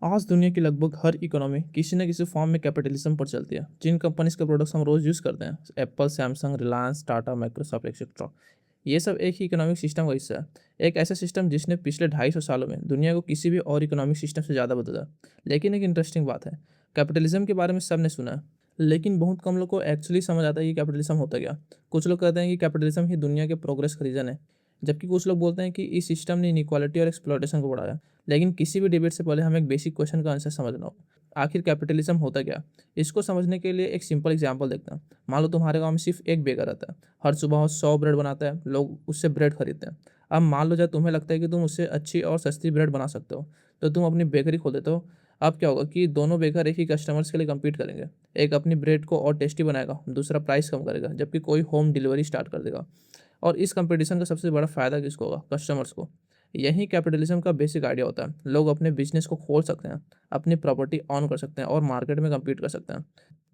आज दुनिया की लगभग हर इकोनॉमी किसी न किसी फॉर्म में कैपिटलिज्म पर चलती है। जिन कंपनीज के प्रोडक्ट्स हम रोज यूज़ करते हैं, Apple, Samsung, Reliance, Tata, Microsoft etcetera, ये सब एक ही इकोनॉमिक सिस्टम का हिस्सा है। एक ऐसा सिस्टम जिसने पिछले 250 सालों में दुनिया को किसी भी और इकोनॉमिक सिस्टम से ज़्यादा बदला। लेकिन एक इंटरेस्टिंग बात है, कैपिटलिज्म के बारे में सबने सुना है, लेकिन बहुत कम लोग को एक्चुअली समझ आता है कि कैपिटलिज्म होता क्या। कुछ लोग कहते हैं कि कैपिटलिज्म ही दुनिया के प्रोग्रेस का रीज़न है, जबकि कुछ लोग बोलते हैं कि इस सिस्टम ने इनइक्वालिटी और एक्सप्लॉयटेशन को बढ़ाया। लेकिन किसी भी डिबेट से पहले हमें एक बेसिक क्वेश्चन का आंसर समझना होगा। आखिर कैपिटलिज्म होता क्या? इसको समझने के लिए एक सिंपल एग्जांपल देखते हैं। मान लो तुम्हारे गांव में सिर्फ एक बेकर रहता है। हर सुबह वो 100 ब्रेड बनाता है, लोग उससे ब्रेड खरीदते हैं। अब मान लो जब तुम्हें लगता है कि तुम उससे अच्छी और सस्ती ब्रेड बना सकते हो, तो तुम अपनी बेकरी खोल देते हो। अब क्या होगा कि दोनों बेकर एक ही कस्टमर्स के लिए कम्पीट करेंगे। एक अपनी ब्रेड को और टेस्टी बनाएगा, दूसरा प्राइस कम करेगा, जबकि कोई होम डिलीवरी स्टार्ट कर देगा। और इस कंपटीशन का सबसे बड़ा फ़ायदा किसको होगा? कस्टमर्स को। यही कैपिटलिज्म का बेसिक आइडिया होता है। लोग अपने बिजनेस को खोल सकते हैं, अपनी प्रॉपर्टी ऑन कर सकते हैं और मार्केट में कम्पीट कर सकते हैं।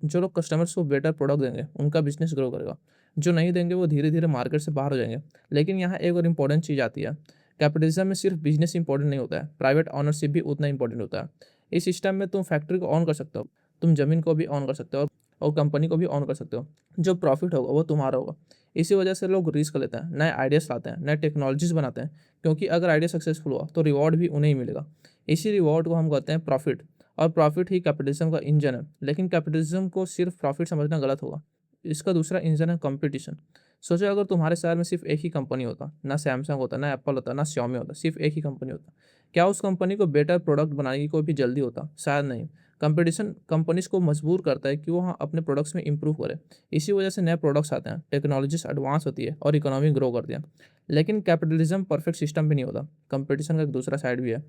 जो लोग कस्टमर्स को बेटर प्रोडक्ट देंगे, उनका बिजनेस ग्रो करेगा। जो नहीं देंगे, वो धीरे धीरे मार्केट से बाहर हो जाएंगे। लेकिन यहाँ एक और इम्पॉर्टेंट चीज़ आती है। कैपिटलिज्म में सिर्फ बिजनेस इंपॉर्टेंट नहीं होता है, प्राइवेट ऑनरशिप भी उतना इंपॉर्टेंट होता है। इस सिस्टम में तुम फैक्ट्री को ऑन कर सकते हो, तुम जमीन को भी ऑन कर सकते हो और कंपनी को भी ऑन कर सकते हो। जो प्रॉफिट होगा वो तुम्हारा होगा। इसी वजह से लोग रिस्क लेते हैं, नए आइडियाज़ लाते हैं, नए टेक्नोलॉजीज़ बनाते हैं, क्योंकि अगर आइडिया सक्सेसफुल हुआ तो रिवॉर्ड भी उन्हें ही मिलेगा। इसी रिवॉर्ड को हम कहते हैं प्रॉफिट। और प्रॉफिट ही कैपिटलिज्म का इंजन है। लेकिन कैपिटलिज्म को सिर्फ प्रॉफिट समझना गलत होगा। इसका दूसरा इंजन है कंपटीशन। सोचो अगर तुम्हारे शहर में सिर्फ एक ही कंपनी होता, ना सैमसंग होता, ना एप्पल होता, ना श्योमी होता, सिर्फ एक ही कंपनी होता, क्या उस कंपनी को बेटर प्रोडक्ट बनाने की कोई भी जल्दी होता? शायद नहीं। कंपटीशन कंपनीज को मजबूर करता है कि वो हाँ अपने प्रोडक्ट्स में इंप्रूव करें। इसी वजह से नए प्रोडक्ट्स आते हैं, टेक्नोलॉजीज एडवांस होती है और इकोनॉमी ग्रो करती है। लेकिन कैपिटलिज्म परफेक्ट सिस्टम भी नहीं होता। कंपटीशन का एक दूसरा साइड भी है।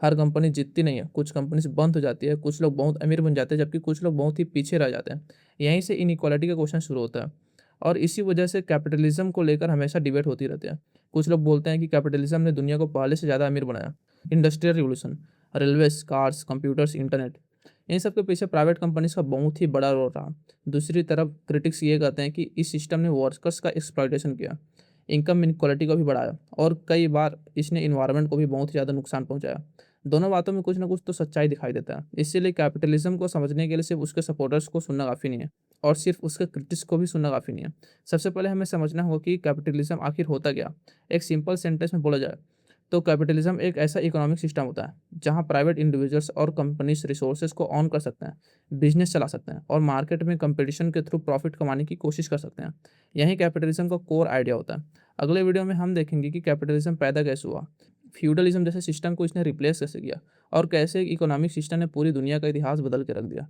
हर कंपनी जीतती नहीं है, कुछ कंपनीज बंद हो जाती है, कुछ लोग बहुत अमीर बन जाते हैं, जबकि कुछ लोग बहुत ही पीछे रह जाते हैं। यहीं से इनइक्वालिटी का क्वेश्चन शुरू होता है। और इसी वजह से कैपिटलिज्म को लेकर हमेशा डिबेट होती रहती है। कुछ लोग बोलते हैं कि कैपिटलिज्म ने दुनिया को पहले से ज़्यादा अमीर बनाया। Industrial revolution, railways, cars, computers, internet, इन सब के पीछे प्राइवेट कंपनीज का बहुत ही बड़ा रोल रहा। दूसरी तरफ क्रिटिक्स ये कहते हैं कि इस सिस्टम ने वर्कर्स का एक्सप्लॉयटेशन किया, इनकम इनक्वालिटी को भी बढ़ाया और कई बार इसने इन्वायरमेंट को भी बहुत ही ज़्यादा नुकसान पहुंचाया। दोनों बातों में कुछ ना कुछ तो सच्चाई दिखाई देता है। इसीलिए कैपिटलिज्म को समझने के लिए सिर्फ उसके सपोर्टर्स को सुनना काफ़ी नहीं है और सिर्फ उसके क्रिटिक्स को भी सुनना काफ़ी नहीं है। सबसे पहले हमें समझना होगा कि कैपिटलिज्म आखिर होता क्या। एक सिंपल सेंटेंस में बोला जाए तो कैपिटलिज्म एक ऐसा इकोनॉमिक सिस्टम होता है जहां प्राइवेट इंडिविजुअल्स और कंपनीज रिसोर्सेज को ऑन कर सकते हैं, बिजनेस चला सकते हैं और मार्केट में कंपटीशन के थ्रू प्रॉफिट कमाने की कोशिश कर सकते हैं। यही कैपिटलिज्म का कोर आइडिया होता है। अगले वीडियो में हम देखेंगे कि कैपिटलिज्म पैदा कैसे हुआ, फ्यूडलिज्म जैसे सिस्टम को इसने रिप्लेस कैसे किया और कैसे इकोनॉमिक सिस्टम ने पूरी दुनिया का इतिहास बदल के रख दिया।